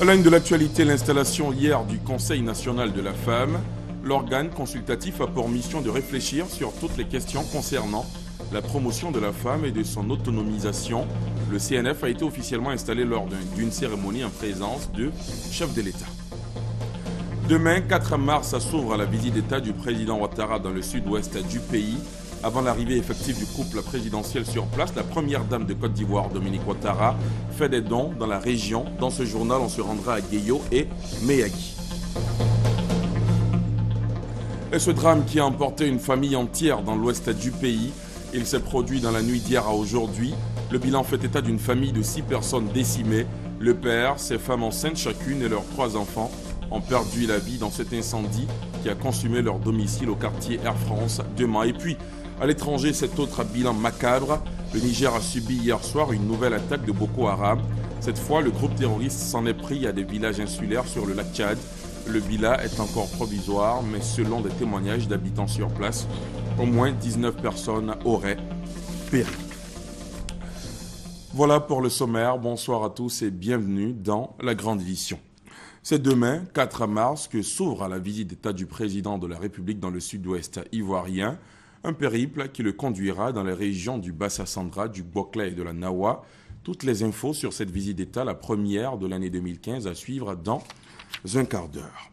À la une de l'actualité, l'installation hier du Conseil national de la femme. L'organe consultatif a pour mission de réfléchir sur toutes les questions concernant la promotion de la femme et de son autonomisation. Le CNF a été officiellement installé lors d'une cérémonie en présence du chef de l'État. Demain, 4 mars, s'ouvre à la visite d'État du président Ouattara dans le sud-ouest du pays. Avant l'arrivée effective du couple présidentiel sur place, la première dame de Côte d'Ivoire, Dominique Ouattara, fait des dons dans la région. Dans ce journal, on se rendra à Guéyo et Meyagui. Et ce drame qui a emporté une famille entière dans l'ouest du pays, il s'est produit dans la nuit d'hier à aujourd'hui. Le bilan fait état d'une famille de 6 personnes décimées. Le père, ses femmes enceintes chacune et leurs 3 enfants ont perdu la vie dans cet incendie qui a consumé leur domicile au quartier Air France de Mans. Et puis, à l'étranger, cet autre bilan macabre. Le Niger a subi hier soir une nouvelle attaque de Boko Haram. Cette fois, le groupe terroriste s'en est pris à des villages insulaires sur le lac Tchad. Le bilan est encore provisoire, mais selon des témoignages d'habitants sur place, au moins 19 personnes auraient péri. Voilà pour le sommaire. Bonsoir à tous et bienvenue dans la grande édition. C'est demain, 4 mars, que s'ouvre à la visite d'État du président de la République dans le sud-ouest ivoirien. Un périple qui le conduira dans les régions du Bassa-Sandra, du Bokla et de la Nawa. Toutes les infos sur cette visite d'État, la première de l'année 2015, à suivre dans un quart d'heure.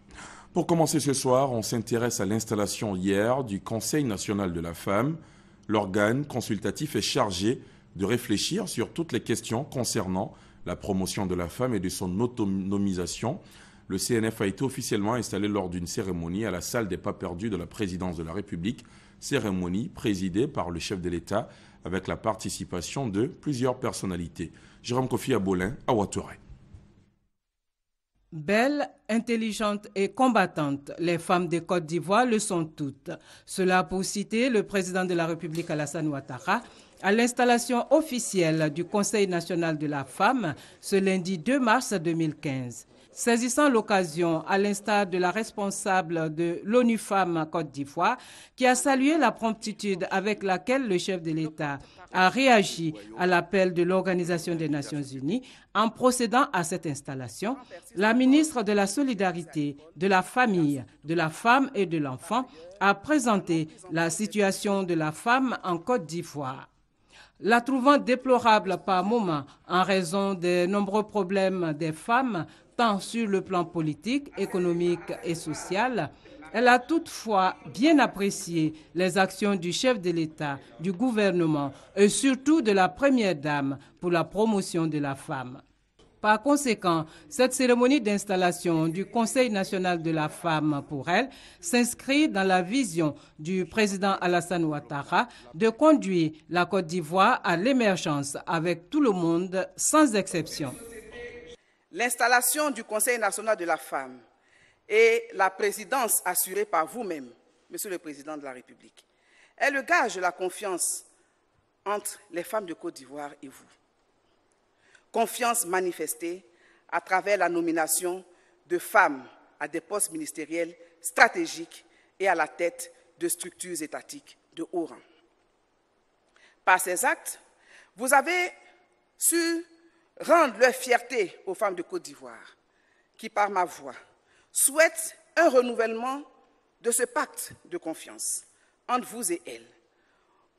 Pour commencer ce soir, on s'intéresse à l'installation hier du Conseil national de la femme. L'organe consultatif est chargé de réfléchir sur toutes les questions concernant la promotion de la femme et de son autonomisation. Le CNF a été officiellement installé lors d'une cérémonie à la salle des pas perdus de la présidence de la République, cérémonie présidée par le chef de l'État avec la participation de plusieurs personnalités. Jérôme Kofi Abolin à Ouattara. Belles, intelligentes et combattantes, les femmes de Côte d'Ivoire le sont toutes. Cela pour citer le président de la République Alassane Ouattara à l'installation officielle du Conseil national de la femme ce lundi 2 mars 2015. Saisissant l'occasion, à l'instar de la responsable de l'ONU Femmes Côte d'Ivoire, qui a salué la promptitude avec laquelle le chef de l'État a réagi à l'appel de l'Organisation des Nations Unies en procédant à cette installation, la ministre de la Solidarité, de la Famille, de la Femme et de l'Enfant a présenté la situation de la femme en Côte d'Ivoire. La trouvant déplorable par moments en raison des nombreux problèmes des femmes, tant sur le plan politique, économique et social, elle a toutefois bien apprécié les actions du chef de l'État, du gouvernement et surtout de la première dame pour la promotion de la femme. Par conséquent, cette cérémonie d'installation du Conseil national de la femme pour elle s'inscrit dans la vision du président Alassane Ouattara de conduire la Côte d'Ivoire à l'émergence avec tout le monde sans exception. L'installation du Conseil national de la femme et la présidence assurée par vous-même, Monsieur le Président de la République, est le gage de la confiance entre les femmes de Côte d'Ivoire et vous. Confiance manifestée à travers la nomination de femmes à des postes ministériels stratégiques et à la tête de structures étatiques de haut rang. Par ces actes, vous avez su rendre leur fierté aux femmes de Côte d'Ivoire, qui, par ma voix, souhaitent un renouvellement de ce pacte de confiance entre vous et elles,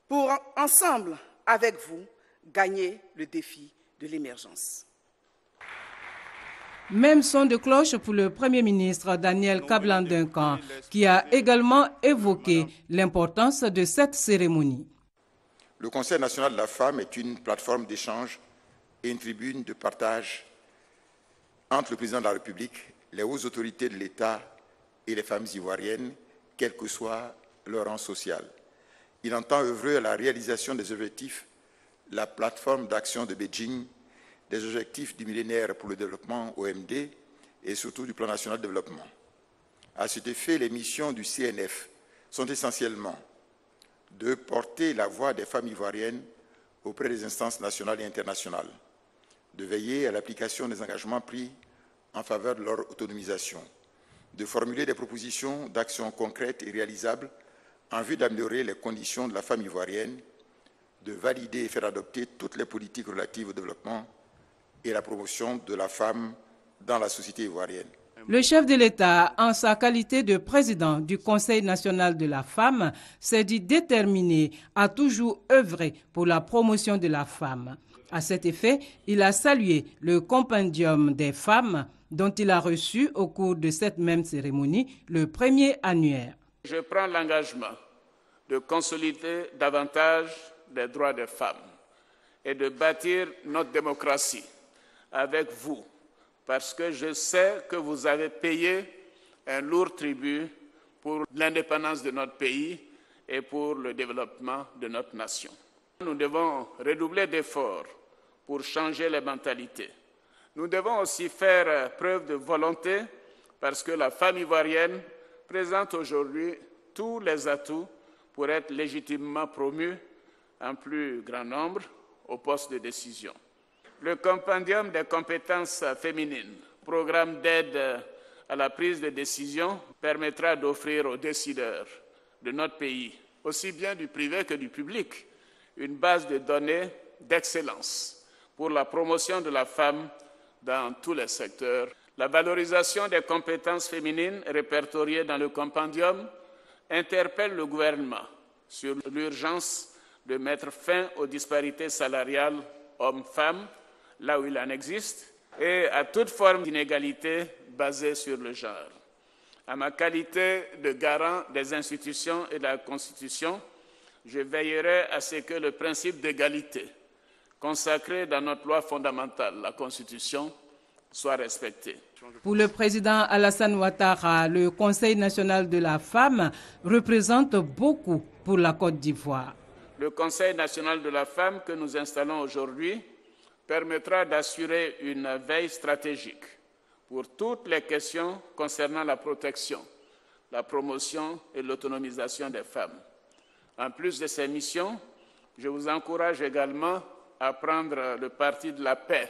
pour ensemble, avec vous, gagner le défi de l'émergence. Même son de cloche pour le Premier ministre Daniel Kablan-Duncan, qui a également évoqué l'importance de cette cérémonie. Le Conseil national de la femme est une plateforme d'échange et une tribune de partage entre le président de la République, les hautes autorités de l'État et les femmes ivoiriennes, quel que soit leur rang social. Il entend œuvrer à la réalisation des objectifs de la plateforme d'action de Beijing, des objectifs du millénaire pour le développement OMD et surtout du plan national de développement. À cet effet, les missions du CNF sont essentiellement de porter la voix des femmes ivoiriennes auprès des instances nationales et internationales, de veiller à l'application des engagements pris en faveur de leur autonomisation, de formuler des propositions d'actions concrètes et réalisables en vue d'améliorer les conditions de la femme ivoirienne, de valider et faire adopter toutes les politiques relatives au développement et la promotion de la femme dans la société ivoirienne. Le chef de l'État, en sa qualité de président du Conseil national de la femme, s'est dit déterminé à toujours œuvrer pour la promotion de la femme. À cet effet, il a salué le compendium des femmes dont il a reçu au cours de cette même cérémonie le premier annuaire. Je prends l'engagement de consolider davantage les droits des femmes et de bâtir notre démocratie avec vous, parce que je sais que vous avez payé un lourd tribut pour l'indépendance de notre pays et pour le développement de notre nation. Nous devons redoubler d'efforts pour changer les mentalités. Nous devons aussi faire preuve de volonté parce que la femme ivoirienne présente aujourd'hui tous les atouts pour être légitimement promue en plus grand nombre aux postes de décision. Le compendium des compétences féminines, programme d'aide à la prise de décision, permettra d'offrir aux décideurs de notre pays, aussi bien du privé que du public, une base de données d'excellence pour la promotion de la femme dans tous les secteurs. La valorisation des compétences féminines répertoriées dans le compendium interpelle le gouvernement sur l'urgence de mettre fin aux disparités salariales hommes-femmes, là où il en existe, et à toute forme d'inégalité basée sur le genre. À ma qualité de garant des institutions et de la Constitution, je veillerai à ce que le principe d'égalité consacré dans notre loi fondamentale, la Constitution, soit respecté. Pour le président Alassane Ouattara, le Conseil national de la femme représente beaucoup pour la Côte d'Ivoire. Le Conseil national de la femme que nous installons aujourd'hui permettra d'assurer une veille stratégique pour toutes les questions concernant la protection, la promotion et l'autonomisation des femmes. En plus de ces missions, je vous encourage également à prendre le parti de la paix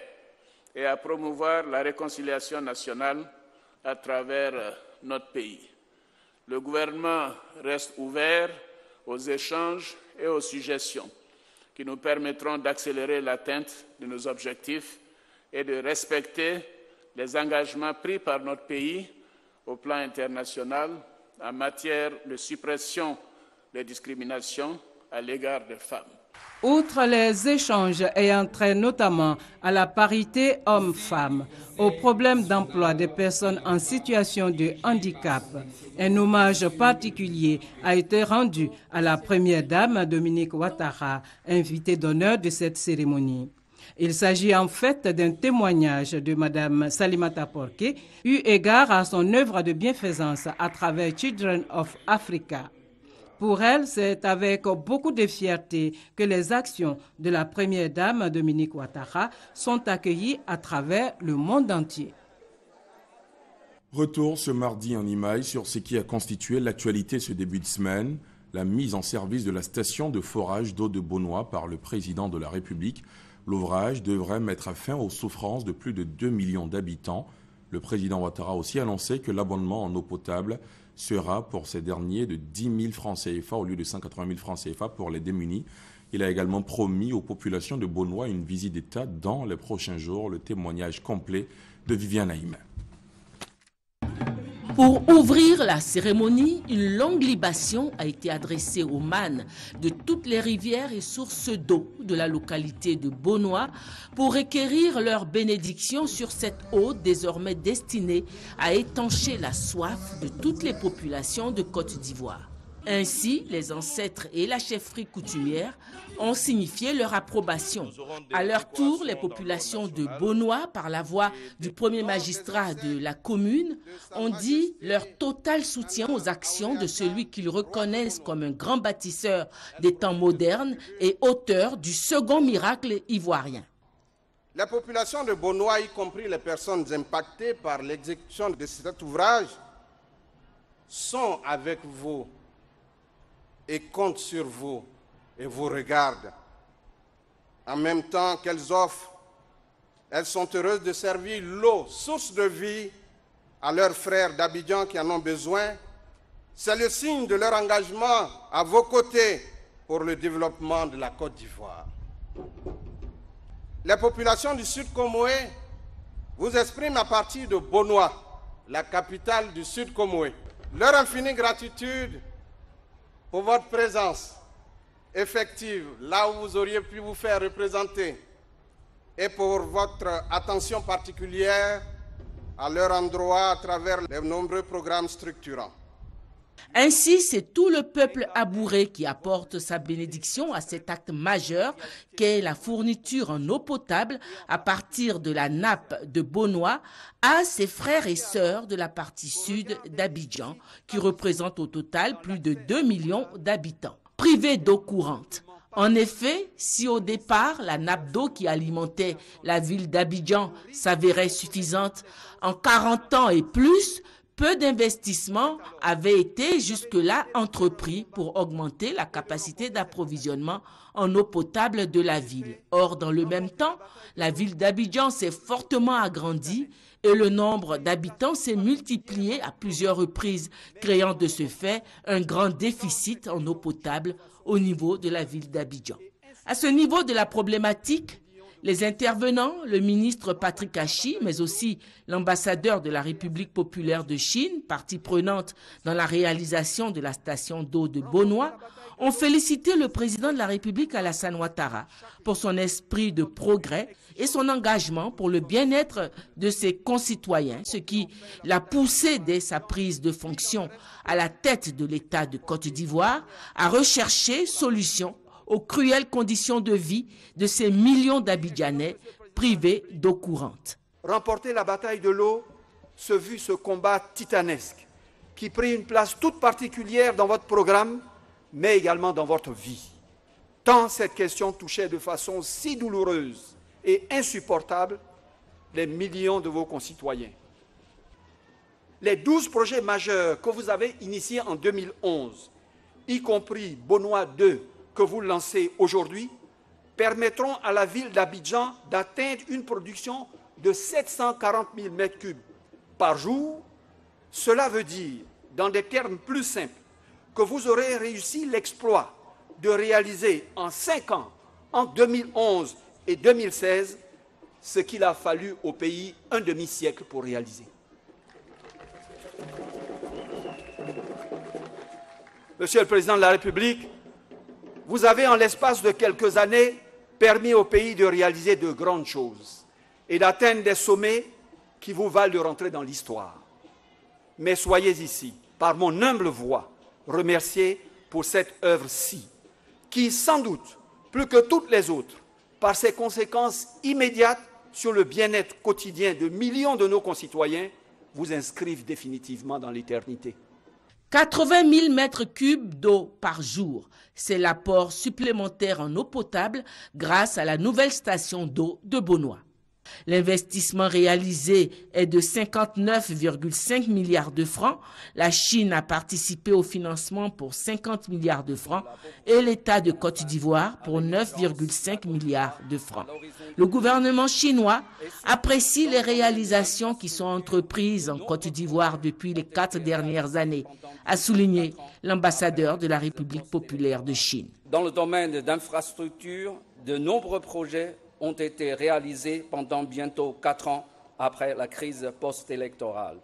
et à promouvoir la réconciliation nationale à travers notre pays. Le gouvernement reste ouvert aux échanges et aux suggestions qui nous permettront d'accélérer l'atteinte de nos objectifs et de respecter les engagements pris par notre pays au plan international en matière de suppression des discriminations à l'égard des femmes. Outre les échanges ayant trait notamment à la parité hommes-femmes, au problème d'emploi des personnes en situation de handicap, un hommage particulier a été rendu à la première dame Dominique Ouattara, invitée d'honneur de cette cérémonie. Il s'agit en fait d'un témoignage de Mme Salimata Porké, eu égard à son œuvre de bienfaisance à travers Children of Africa. Pour elle, c'est avec beaucoup de fierté que les actions de la première dame Dominique Ouattara sont accueillies à travers le monde entier. Retour ce mardi en images sur ce qui a constitué l'actualité ce début de semaine, la mise en service de la station de forage d'eau de Beaunois par le président de la République. L'ouvrage devrait mettre fin aux souffrances de plus de 2 millions d'habitants. Le président Ouattara a aussi annoncé que l'abonnement en eau potable sera pour ces derniers de 10 000 francs CFA au lieu de 180 000 francs CFA pour les démunis. Il a également promis aux populations de Beaunois une visite d'État dans les prochains jours. Le témoignage complet de Viviane Haïm. Pour ouvrir la cérémonie, une longue libation a été adressée aux mânes de toutes les rivières et sources d'eau de la localité de Beaunois pour requérir leur bénédiction sur cette eau désormais destinée à étancher la soif de toutes les populations de Côte d'Ivoire. Ainsi, les ancêtres et la chefferie coutumière ont signifié leur approbation. À leur tour, les populations de Beaunois, par la voix du premier magistrat de la commune, ont dit leur total soutien aux actions de celui qu'ils reconnaissent comme un grand bâtisseur des temps modernes et auteur du second miracle ivoirien. Les populations de Beaunois, y compris les personnes impactées par l'exécution de cet ouvrage, sont avec vous et comptent sur vous et vous regardent. En même temps qu'elles offrent, elles sont heureuses de servir l'eau, source de vie, à leurs frères d'Abidjan qui en ont besoin. C'est le signe de leur engagement à vos côtés pour le développement de la Côte d'Ivoire. Les populations du Sud Comoé vous expriment à partir de Bonoa, la capitale du Sud Comoé, leur infinie gratitude pour votre présence effective là où vous auriez pu vous faire représenter et pour votre attention particulière à leur endroit à travers les nombreux programmes structurants. Ainsi, c'est tout le peuple abouré qui apporte sa bénédiction à cet acte majeur qu'est la fourniture en eau potable à partir de la nappe de Bonoa à ses frères et sœurs de la partie sud d'Abidjan, qui représentent au total plus de 2 millions d'habitants, privés d'eau courante. En effet, si au départ, la nappe d'eau qui alimentait la ville d'Abidjan s'avérait suffisante, en 40 ans et plus, peu d'investissements avaient été jusque-là entrepris pour augmenter la capacité d'approvisionnement en eau potable de la ville. Or, dans le même temps, la ville d'Abidjan s'est fortement agrandie et le nombre d'habitants s'est multiplié à plusieurs reprises, créant de ce fait un grand déficit en eau potable au niveau de la ville d'Abidjan. À ce niveau de la problématique, les intervenants, le ministre Patrick Achi, mais aussi l'ambassadeur de la République populaire de Chine, partie prenante dans la réalisation de la station d'eau de Bonoa, ont félicité le président de la République Alassane Ouattara pour son esprit de progrès et son engagement pour le bien-être de ses concitoyens, ce qui l'a poussé dès sa prise de fonction à la tête de l'État de Côte d'Ivoire à rechercher solutions aux cruelles conditions de vie de ces millions d'Abidjanais privés d'eau courante. Remporter la bataille de l'eau, ce fut ce combat titanesque qui prit une place toute particulière dans votre programme, mais également dans votre vie. Tant cette question touchait de façon si douloureuse et insupportable les millions de vos concitoyens. Les 12 projets majeurs que vous avez initiés en 2011, y compris Bonoa 2, que vous lancez aujourd'hui, permettront à la ville d'Abidjan d'atteindre une production de 740 000 m3 par jour. Cela veut dire, dans des termes plus simples, que vous aurez réussi l'exploit de réaliser en 5 ans, en 2011 et 2016, ce qu'il a fallu au pays un demi-siècle pour réaliser. Monsieur le Président de la République, vous avez, en l'espace de quelques années, permis au pays de réaliser de grandes choses et d'atteindre des sommets qui vous valent de rentrer dans l'histoire. Mais soyez ici, par mon humble voix, remerciés pour cette œuvre-ci, qui, sans doute, plus que toutes les autres, par ses conséquences immédiates sur le bien-être quotidien de millions de nos concitoyens, vous inscrivent définitivement dans l'éternité. 80 000 m3 d'eau par jour, c'est l'apport supplémentaire en eau potable grâce à la nouvelle station d'eau de Bonoa. L'investissement réalisé est de 59,5 milliards de francs. La Chine a participé au financement pour 50 milliards de francs et l'État de Côte d'Ivoire pour 9,5 milliards de francs. Le gouvernement chinois apprécie les réalisations qui sont entreprises en Côte d'Ivoire depuis les 4 dernières années, a souligné l'ambassadeur de la République populaire de Chine. Dans le domaine d'infrastructures, de nombreux projets ont été réalisés pendant bientôt 4 ans après la crise post-électorale.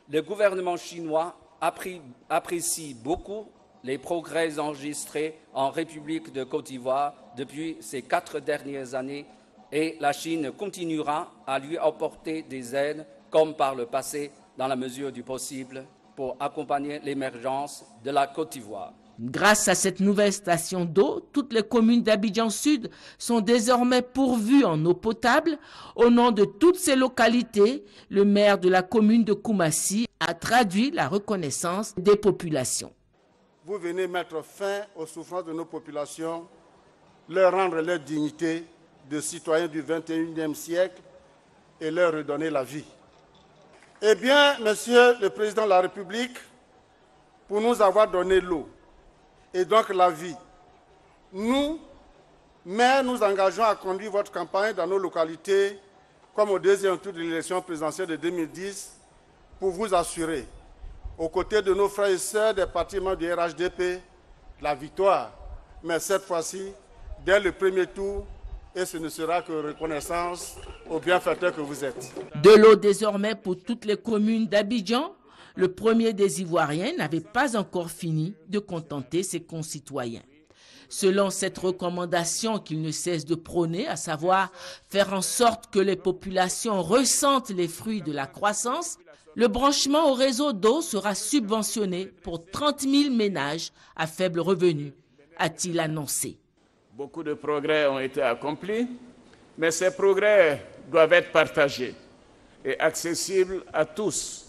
Le gouvernement chinois apprécie beaucoup les progrès enregistrés en République de Côte d'Ivoire depuis ces 4 dernières années et la Chine continuera à lui apporter des aides comme par le passé dans la mesure du possible pour accompagner l'émergence de la Côte d'Ivoire. Grâce à cette nouvelle station d'eau, toutes les communes d'Abidjan Sud sont désormais pourvues en eau potable. Au nom de toutes ces localités, le maire de la commune de Koumassi a traduit la reconnaissance des populations. Vous venez mettre fin aux souffrances de nos populations, leur rendre leur dignité de citoyens du XXIe siècle et leur redonner la vie. Eh bien, Monsieur le Président de la République, pour nous avoir donné l'eau, et donc la vie. Nous, maires, nous engageons à conduire votre campagne dans nos localités, comme au deuxième tour de l'élection présidentielle de 2010, pour vous assurer, aux côtés de nos frères et sœurs des partis membres du RHDP, la victoire. Mais cette fois-ci, dès le premier tour, et ce ne sera que reconnaissance aux bienfaiteurs que vous êtes. De l'eau désormais pour toutes les communes d'Abidjan. Le premier des Ivoiriens n'avait pas encore fini de contenter ses concitoyens. Selon cette recommandation qu'il ne cesse de prôner, à savoir faire en sorte que les populations ressentent les fruits de la croissance, le branchement au réseau d'eau sera subventionné pour 30 000 ménages à faible revenu, a-t-il annoncé. Beaucoup de progrès ont été accomplis, mais ces progrès doivent être partagés et accessibles à tous,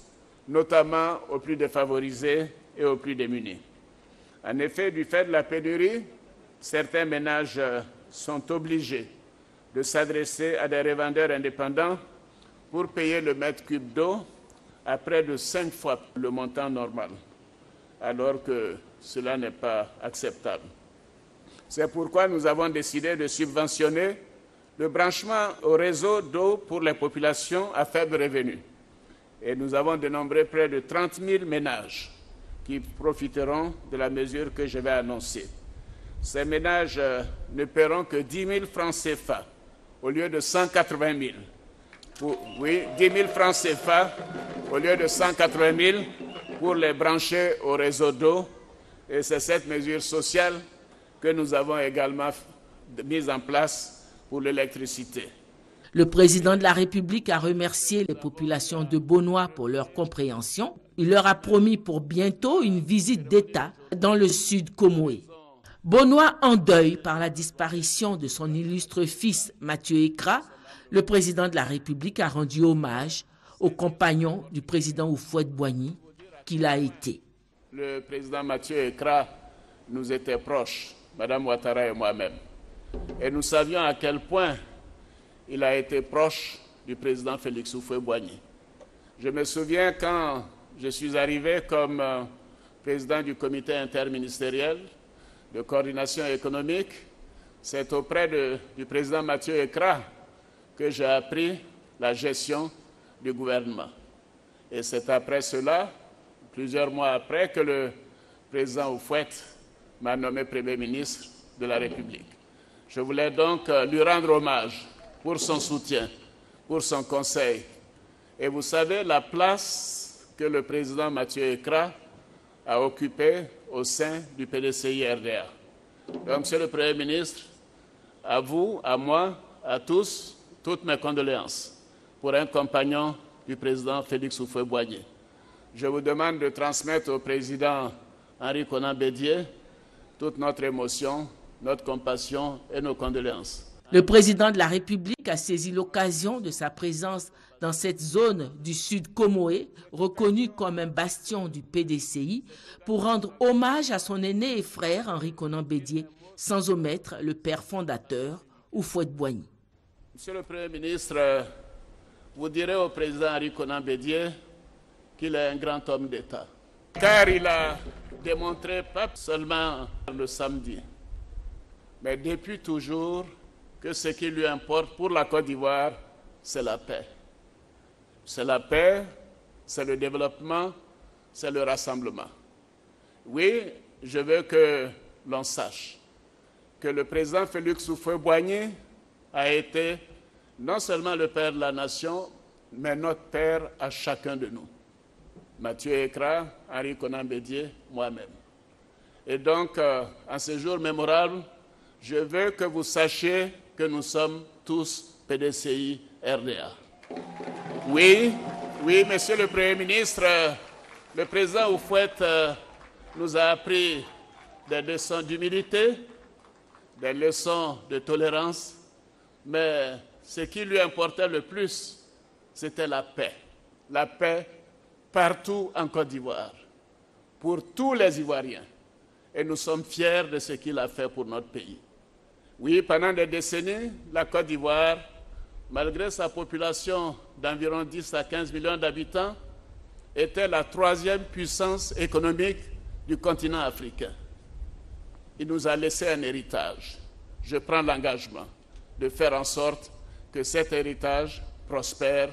notamment aux plus défavorisés et aux plus démunis. En effet, du fait de la pénurie, certains ménages sont obligés de s'adresser à des revendeurs indépendants pour payer le mètre cube d'eau à près de 5 fois le montant normal, alors que cela n'est pas acceptable. C'est pourquoi nous avons décidé de subventionner le branchement au réseau d'eau pour les populations à faible revenu. Et nous avons dénombré près de 30 000 ménages qui profiteront de la mesure que je vais annoncer. Ces ménages ne paieront que 10 000 francs CFA au lieu de 180 000. Oui, 10 000 francs CFA au lieu de 180 000 pour les brancher au réseau d'eau. Et c'est cette mesure sociale que nous avons également mise en place pour l'électricité. Le président de la République a remercié les populations de Bonoa pour leur compréhension. Il leur a promis pour bientôt une visite d'État dans le sud Comoé. Bonoa en deuil par la disparition de son illustre fils Mathieu Ekra, le président de la République a rendu hommage au compagnon du président Houphouët-Boigny qu'il a été. Le président Mathieu Ekra nous était proche, Mme Ouattara et moi-même. Et nous savions à quel point il a été proche du président Félix Houphouët-Boigny. Je me souviens quand je suis arrivé comme président du comité interministériel de coordination économique, c'est auprès du président Mathieu Ekra que j'ai appris la gestion du gouvernement. Et c'est après cela, plusieurs mois après, que le président Houphouët m'a nommé Premier ministre de la République. Je voulais donc lui rendre hommage pour son soutien, pour son conseil. Et vous savez la place que le président Mathieu Ekra a occupée au sein du PDCI-RDA. Donc, Monsieur le Premier ministre, à vous, à moi, à tous, toutes mes condoléances pour un compagnon du président Félix Houphouët-Boigny. Je vous demande de transmettre au président Henri Konan Bédié toute notre émotion, notre compassion et nos condoléances. Le président de la République a saisi l'occasion de sa présence dans cette zone du sud Comoé, reconnue comme un bastion du PDCI, pour rendre hommage à son aîné et frère Henri Konan Bédié, sans omettre le père fondateur Houphouët-Boigny. Monsieur le Premier ministre, vous direz au président Henri Konan Bédié qu'il est un grand homme d'État, car il a démontré pas seulement le samedi, mais depuis toujours que ce qui lui importe pour la Côte d'Ivoire, c'est la paix. C'est la paix, c'est le développement, c'est le rassemblement. Oui, je veux que l'on sache que le président Félix Houphouët-Boigny a été non seulement le père de la nation, mais notre père à chacun de nous. Mathieu Ekra, Henri Konan Bédié, moi-même. Et donc, en ce jour mémorable, je veux que vous sachiez que nous sommes tous PDCI RDA. Oui, Monsieur le Premier ministre, le président Houphouët nous a appris des leçons d'humilité, des leçons de tolérance, mais ce qui lui importait le plus, c'était la paix. La paix partout en Côte d'Ivoire, pour tous les Ivoiriens. Et nous sommes fiers de ce qu'il a fait pour notre pays. Oui, pendant des décennies, la Côte d'Ivoire, malgré sa population d'environ 10 à 15 millions d'habitants, était la 3e puissance économique du continent africain. Il nous a laissé un héritage. Je prends l'engagement de faire en sorte que cet héritage prospère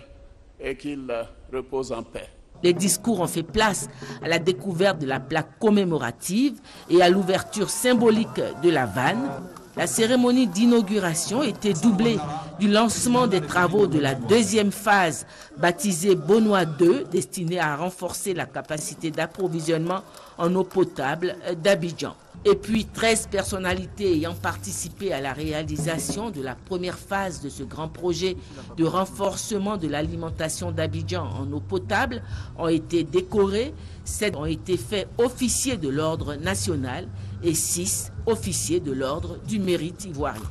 et qu'il repose en paix. Les discours ont fait place à la découverte de la plaque commémorative et à l'ouverture symbolique de la vanne. La cérémonie d'inauguration était doublée du lancement des travaux de la deuxième phase, baptisée Bonois 2, destinée à renforcer la capacité d'approvisionnement en eau potable d'Abidjan. Et puis 13 personnalités ayant participé à la réalisation de la première phase de ce grand projet de renforcement de l'alimentation d'Abidjan en eau potable ont été décorées. 7 ont été faits officiers de l'ordre national et 6 officiers de l'ordre du mérite ivoirien.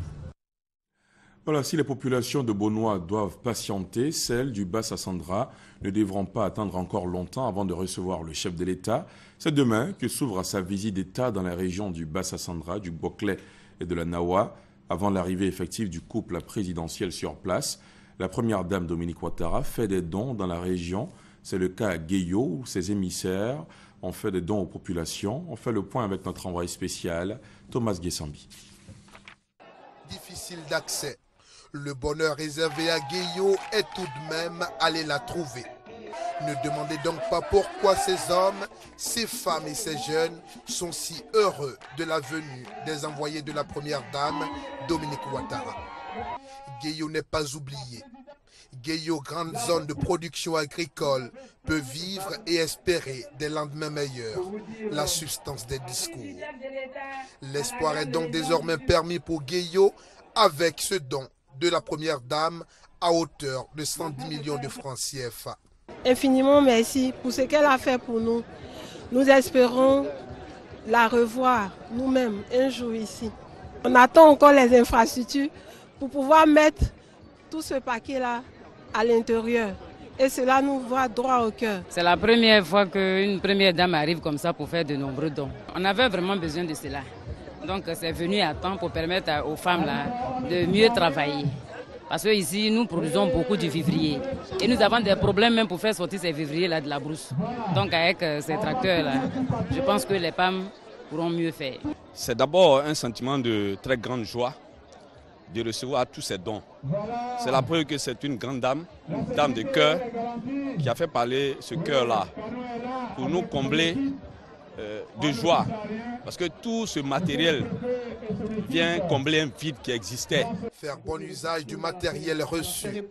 Voilà, si les populations de Bonois doivent patienter, celles du Bas-Sassandra ne devront pas attendre encore longtemps avant de recevoir le chef de l'État. C'est demain que s'ouvre sa visite d'État dans la région du Bas-Sassandra, du Boclé et de la Nawa, avant l'arrivée effective du couple présidentiel sur place. La première dame Dominique Ouattara fait des dons dans la région. C'est le cas à Gueyo, où ses émissaires ont fait des dons aux populations. On fait le point avec notre envoyé spécial, Thomas Guessambi. Difficile d'accès. Le bonheur réservé à Gueyo est tout de même aller la trouver. Ne demandez donc pas pourquoi ces hommes, ces femmes et ces jeunes sont si heureux de la venue des envoyés de la première dame, Dominique Ouattara. Gueyo n'est pas oublié. Gueyo, grande zone de production agricole, peut vivre et espérer des lendemains meilleurs. La substance des discours. L'espoir est donc désormais permis pour Gueyo avec ce don de la première dame à hauteur de 110 millions de francs CFA. Infiniment merci pour ce qu'elle a fait pour nous. Nous espérons la revoir nous-mêmes un jour ici. On attend encore les infrastructures pour pouvoir mettre tout ce paquet-là à l'intérieur. Et cela nous va droit au cœur. C'est la première fois qu'une première dame arrive comme ça pour faire de nombreux dons. On avait vraiment besoin de cela. Donc c'est venu à temps pour permettre aux femmes là, de mieux travailler. Parce qu'ici, nous produisons beaucoup de vivriers. Et nous avons des problèmes même pour faire sortir ces vivriers-là de la brousse. Donc avec ces tracteurs-là, je pense que les femmes pourront mieux faire. C'est d'abord un sentiment de très grande joie de recevoir tous ces dons. C'est la preuve que c'est une grande dame de cœur, qui a fait parler ce cœur-là pour nous combler de joie. Parce que tout ce matériel vient combler un vide qui existait. Faire bon usage du matériel reçu,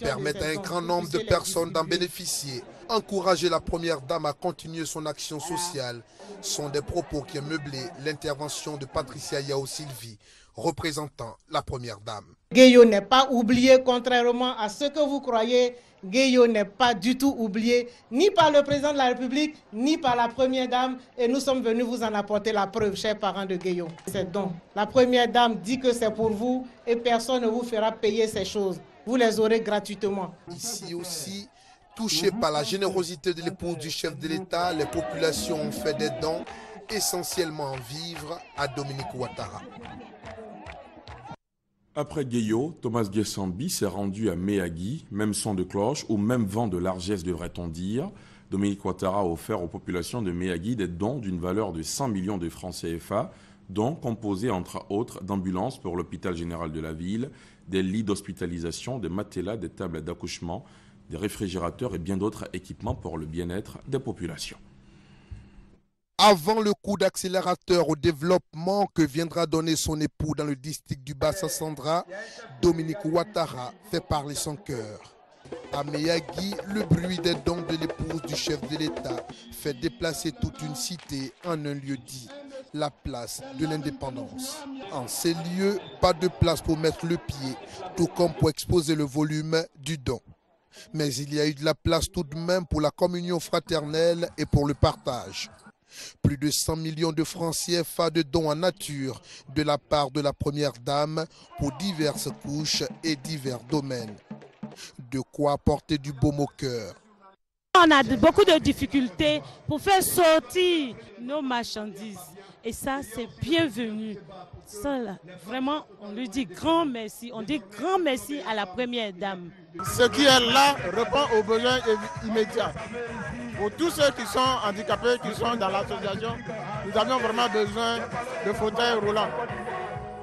permettre à un grand nombre de personnes d'en bénéficier, encourager la première dame à continuer son action sociale, sont des propos qui ont meublé l'intervention de Patricia Yao Sylvie, représentant la première dame. Gueyo n'est pas oublié, contrairement à ce que vous croyez. Gueyo n'est pas du tout oublié, ni par le président de la République, ni par la première dame. Et nous sommes venus vous en apporter la preuve, chers parents de Gueyo. C'est donc. La première dame dit que c'est pour vous et personne ne vous fera payer ces choses. Vous les aurez gratuitement. Ici aussi, touchées par la générosité de l'épouse du chef de l'État, les populations ont fait des dons, essentiellement en vivres, à Dominique Ouattara. Après Gueyo, Thomas Guessambi s'est rendu à Méagui, même son de cloche ou même vent de largesse devrait-on dire. Dominique Ouattara a offert aux populations de Méagui des dons d'une valeur de 100 millions de francs CFA, dont composés entre autres d'ambulances pour l'hôpital général de la ville, des lits d'hospitalisation, des matelas, des tables d'accouchement, des réfrigérateurs et bien d'autres équipements pour le bien-être des populations. Avant le coup d'accélérateur au développement que viendra donner son époux dans le district du Bas-Sassandra, Dominique Ouattara fait parler son cœur. À Méagui, le bruit des dons de l'épouse du chef de l'État fait déplacer toute une cité en un lieu dit, la place de l'indépendance. En ces lieux, pas de place pour mettre le pied, tout comme pour exposer le volume du don. Mais il y a eu de la place tout de même pour la communion fraternelle et pour le partage. Plus de 100 millions de francs CFA de dons en nature de la part de la première dame pour diverses couches et divers domaines. De quoi apporter du baume au cœur. On a beaucoup de difficultés pour faire sortir nos marchandises. Et ça, c'est bienvenu. Ça, là, vraiment, on lui dit grand merci. On dit grand merci à la première dame. Ce qui est là répond aux besoins immédiats. Pour tous ceux qui sont handicapés, qui sont dans l'association, nous avions vraiment besoin de fauteuils roulants.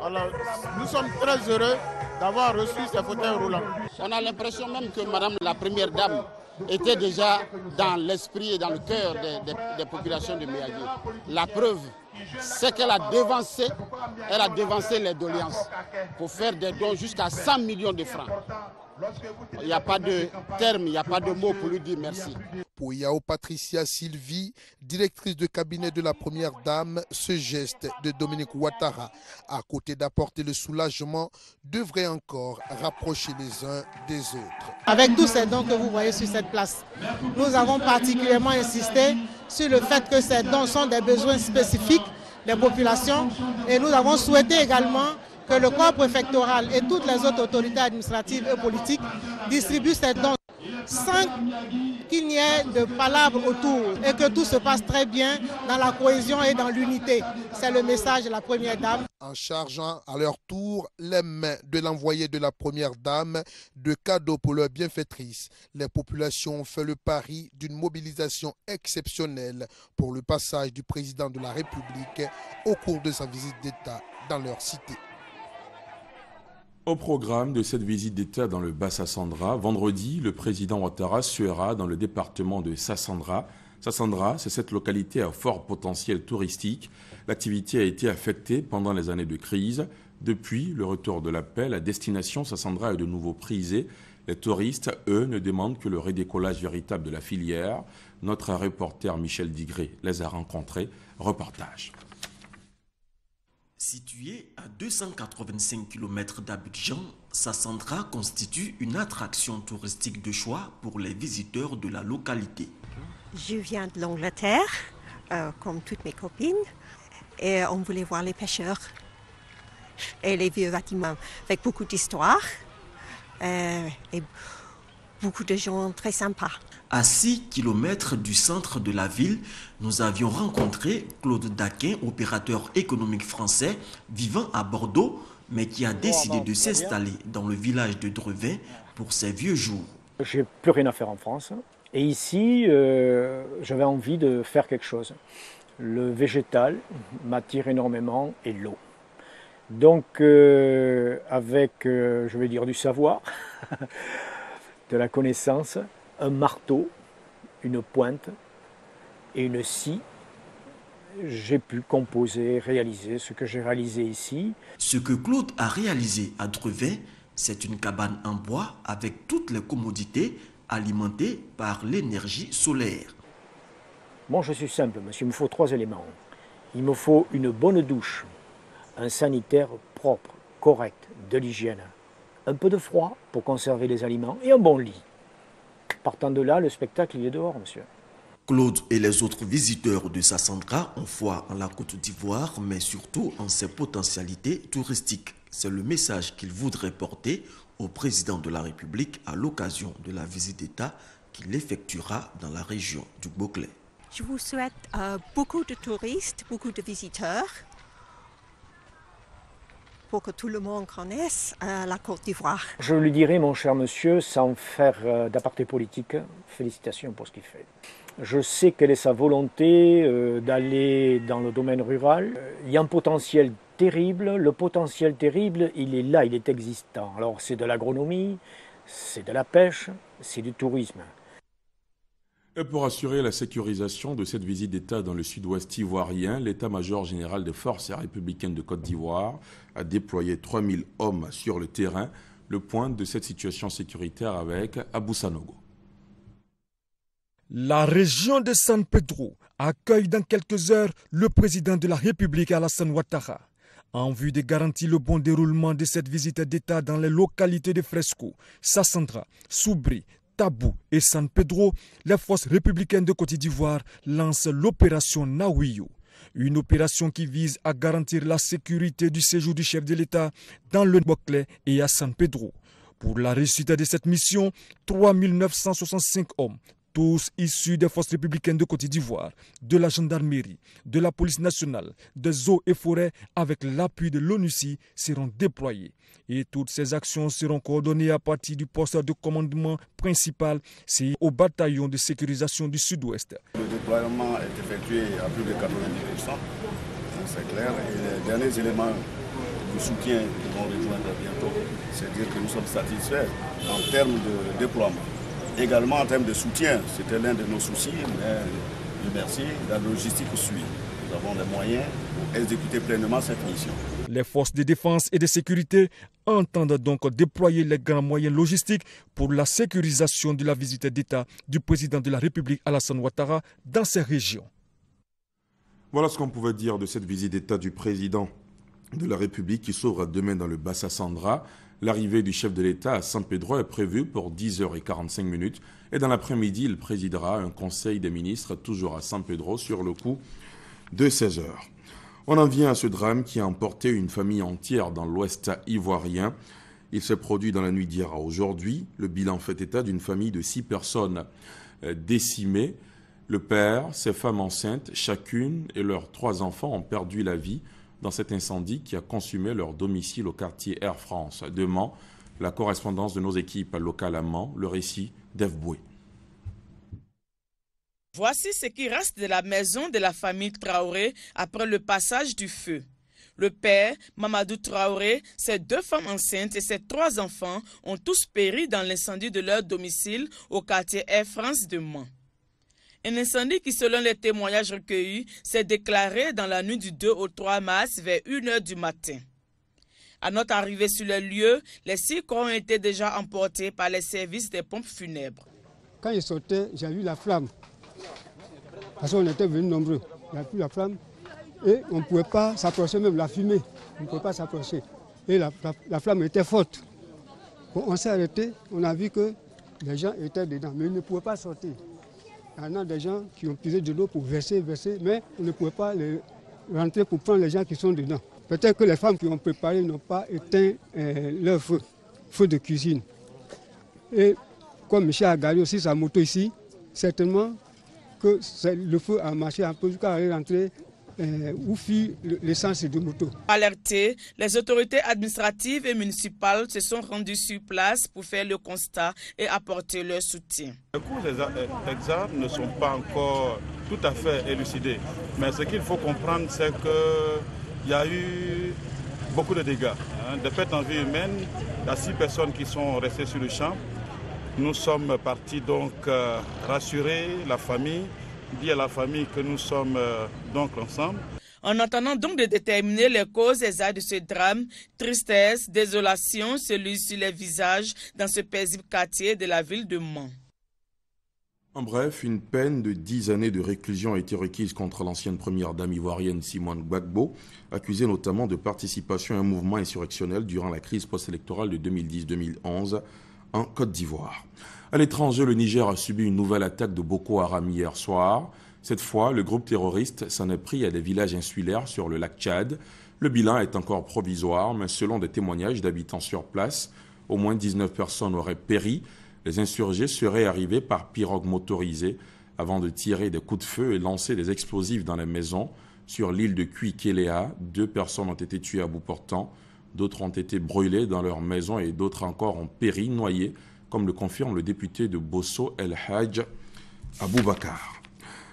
Alors, nous sommes très heureux d'avoir reçu ces fauteuils roulants. On a l'impression même que Madame la Première Dame était déjà dans l'esprit et dans le cœur des populations de Méagui. La preuve, c'est qu'elle a devancé les doléances pour faire des dons jusqu'à 100 millions de francs. Il n'y a pas de terme, il n'y a pas de mots pour lui dire merci. Pour Yao Patricia Sylvie, directrice de cabinet de la Première Dame, ce geste de Dominique Ouattara, à côté d'apporter le soulagement, devrait encore rapprocher les uns des autres. Avec tous ces dons que vous voyez sur cette place, nous avons particulièrement insisté sur le fait que ces dons sont des besoins spécifiques des populations et nous avons souhaité également que le corps préfectoral et toutes les autres autorités administratives et politiques distribuent ces dons sans qu'il n'y ait de palabres autour et que tout se passe très bien dans la cohésion et dans l'unité. C'est le message de la Première Dame. En chargeant à leur tour les mains de l'envoyé de la Première Dame de cadeaux pour leur bienfaitrice, les populations ont fait le pari d'une mobilisation exceptionnelle pour le passage du président de la République au cours de sa visite d'État dans leur cité. Au programme de cette visite d'État dans le Bas-Sassandra, vendredi, le président Ouattara sera dans le département de Sassandra. Sassandra, c'est cette localité à fort potentiel touristique. L'activité a été affectée pendant les années de crise. Depuis le retour de la paix, la destination Sassandra est de nouveau prisée. Les touristes, eux, ne demandent que le redécollage véritable de la filière. Notre reporter Michel Digré les a rencontrés. Reportage. Située à 285 km d'Abidjan, Sassandra constitue une attraction touristique de choix pour les visiteurs de la localité. Je viens de l'Angleterre, comme toutes mes copines, et on voulait voir les pêcheurs et les vieux bâtiments avec beaucoup d'histoire et beaucoup de gens très sympas. À 6 km du centre de la ville, nous avions rencontré Claude Daquin, opérateur économique français vivant à Bordeaux, mais qui a décidé de s'installer dans le village de Drevin pour ses vieux jours. Je n'ai plus rien à faire en France. Et ici, j'avais envie de faire quelque chose. Le végétal m'attire énormément et l'eau. Donc, avec, je vais dire, du savoir, de la connaissance, un marteau, une pointe et une scie, j'ai pu composer, réaliser ce que j'ai réalisé ici. Ce que Claude a réalisé à Drevin, c'est une cabane en bois avec toutes les commodités alimentées par l'énergie solaire. Bon, je suis simple, monsieur, il me faut 3 éléments. Il me faut une bonne douche, un sanitaire propre, correct, de l'hygiène, un peu de froid pour conserver les aliments et un bon lit. Partant de là, le spectacle il est dehors, monsieur. Claude et les autres visiteurs de Sassandra ont foi en la Côte d'Ivoire, mais surtout en ses potentialités touristiques. C'est le message qu'il voudrait porter au président de la République à l'occasion de la visite d'État qu'il effectuera dans la région du Boclé. Je vous souhaite beaucoup de touristes, beaucoup de visiteurs, pour que tout le monde connaisse la Côte d'Ivoire. Je lui dirai, mon cher monsieur, sans faire d'aparté politique, félicitations pour ce qu'il fait. Je sais quelle est sa volonté d'aller dans le domaine rural. Il y a un potentiel terrible. Le potentiel terrible, il est là, il est existant. Alors c'est de l'agronomie, c'est de la pêche, c'est du tourisme. Et pour assurer la sécurisation de cette visite d'État dans le sud-ouest ivoirien, l'État-major général des forces républicaines de Côte d'Ivoire a déployé 3000 hommes sur le terrain. Le point de cette situation sécuritaire avec Abou Sanogo. La région de San Pedro accueille dans quelques heures le président de la République Alassane Ouattara. En vue de garantir le bon déroulement de cette visite d'État dans les localités de Fresco, Sassandra, Soubri, Tabou et San Pedro, les forces républicaines de Côte d'Ivoire lancent l'opération Nawiyo. Une opération qui vise à garantir la sécurité du séjour du chef de l'État dans le Boclé et à San Pedro. Pour la réussite de cette mission, 3965 hommes, tous issus des forces républicaines de Côte d'Ivoire, de la gendarmerie, de la police nationale, des eaux et forêts, avec l'appui de l'ONUCI, seront déployés. Et toutes ces actions seront coordonnées à partir du poste de commandement principal, c'est au bataillon de sécurisation du Sud-Ouest. Le déploiement est effectué à plus de 90%, c'est clair, et les derniers éléments de soutien qui vont rejoindre bientôt, c'est-à-dire que nous sommes satisfaits en termes de déploiement. Également en termes de soutien, c'était l'un de nos soucis, mais Dieu merci, la logistique suit. Nous avons les moyens exécuter pleinement cette mission. Les forces de défense et de sécurité entendent donc déployer les grands moyens logistiques pour la sécurisation de la visite d'État du président de la République Alassane Ouattara dans ces régions. Voilà ce qu'on pouvait dire de cette visite d'État du président de la République qui s'ouvre demain dans le Bassa Sandra. L'arrivée du chef de l'État à San Pedro est prévue pour 10h45 et dans l'après-midi, il présidera un conseil des ministres toujours à San Pedro sur le coup de 16h. On en vient à ce drame qui a emporté une famille entière dans l'ouest ivoirien. Il s'est produit dans la nuit d'hier à aujourd'hui. Le bilan fait état d'une famille de 6 personnes décimées. Le père, ses femmes enceintes, chacune et leurs 3 enfants ont perdu la vie dans cet incendie qui a consumé leur domicile au quartier Air France de Mans. La correspondance de nos équipes locales à Mans, le récit d'Ève Boué. Voici ce qui reste de la maison de la famille Traoré après le passage du feu. Le père, Mamadou Traoré, ses 2 femmes enceintes et ses 3 enfants ont tous péri dans l'incendie de leur domicile au quartier Air France de Mans. Un incendie qui, selon les témoignages recueillis, s'est déclaré dans la nuit du 2 au 3 mars vers 1h du matin. À notre arrivée sur le lieu, les 6 corps ont été déjà emportés par les services des pompes funèbres. Quand il sortait, j'ai vu la flamme. Parce qu'on était venus nombreux. Il y a plus la flamme et on ne pouvait pas s'approcher, même la fumée. On ne pouvait pas s'approcher. Et la flamme était forte. Bon, on s'est arrêté, on a vu que les gens étaient dedans, mais ils ne pouvaient pas sortir. Il y en a des gens qui ont puisé de l'eau pour verser, mais on ne pouvait pas rentrer pour prendre les gens qui sont dedans. Peut-être que les femmes qui ont préparé n'ont pas éteint leur feu de cuisine. Et comme Michel a garé aussi sa moto ici, certainement que le feu a marché un peu jusqu'à rentrer où fit l'essence de moto. Alertés, les autorités administratives et municipales se sont rendues sur place pour faire le constat et apporter leur soutien. Les causes exactes ne sont pas encore tout à fait élucidées, mais ce qu'il faut comprendre, c'est qu'il y a eu beaucoup de dégâts, des pertes en vie humaine. Il y a 6 personnes qui sont restées sur le champ. Nous sommes partis donc rassurer la famille, dire à la famille que nous sommes donc ensemble. En attendant donc de déterminer les causes exactes de ce drame, tristesse, désolation se lisent sur les visages dans ce paisible quartier de la ville de Mans. En bref, une peine de 10 années de réclusion a été requise contre l'ancienne première dame ivoirienne Simone Gbagbo, accusée notamment de participation à un mouvement insurrectionnel durant la crise post-électorale de 2010-2011 en Côte d'Ivoire. À l'étranger, le Niger a subi une nouvelle attaque de Boko Haram hier soir. Cette fois, le groupe terroriste s'en est pris à des villages insulaires sur le lac Tchad. Le bilan est encore provisoire, mais selon des témoignages d'habitants sur place, au moins 19 personnes auraient péri. Les insurgés seraient arrivés par pirogue motorisée avant de tirer des coups de feu et lancer des explosifs dans les maisons. Sur l'île de Kui-Kéléa, 2 personnes ont été tuées à bout portant. D'autres ont été brûlées dans leur maison et d'autres encore ont péri, noyées, comme le confirme le député de Bosso El Hadj Aboubakar.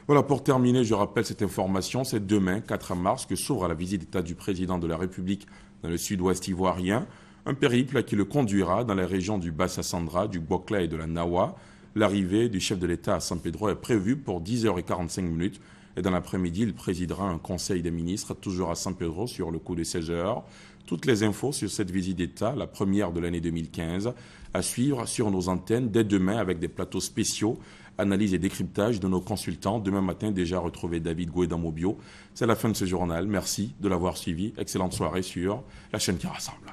Voilà, pour terminer, je rappelle cette information, c'est demain, 4 mars, que s'ouvre la visite d'État du président de la République dans le sud-ouest ivoirien. Un périple qui le conduira dans les régions du Bassa Sandra, du Bokla et de la Nawa. L'arrivée du chef de l'État à San Pedro est prévue pour 10h45 et dans l'après-midi, il présidera un conseil des ministres, toujours à San Pedro, sur le coup de 16h. Toutes les infos sur cette visite d'État, la première de l'année 2015, à suivre sur nos antennes dès demain avec des plateaux spéciaux, analyse et décryptage de nos consultants. Demain matin, déjà retrouvé David Goué dans Mobio. C'est la fin de ce journal. Merci de l'avoir suivi. Excellente soirée sur la chaîne qui rassemble.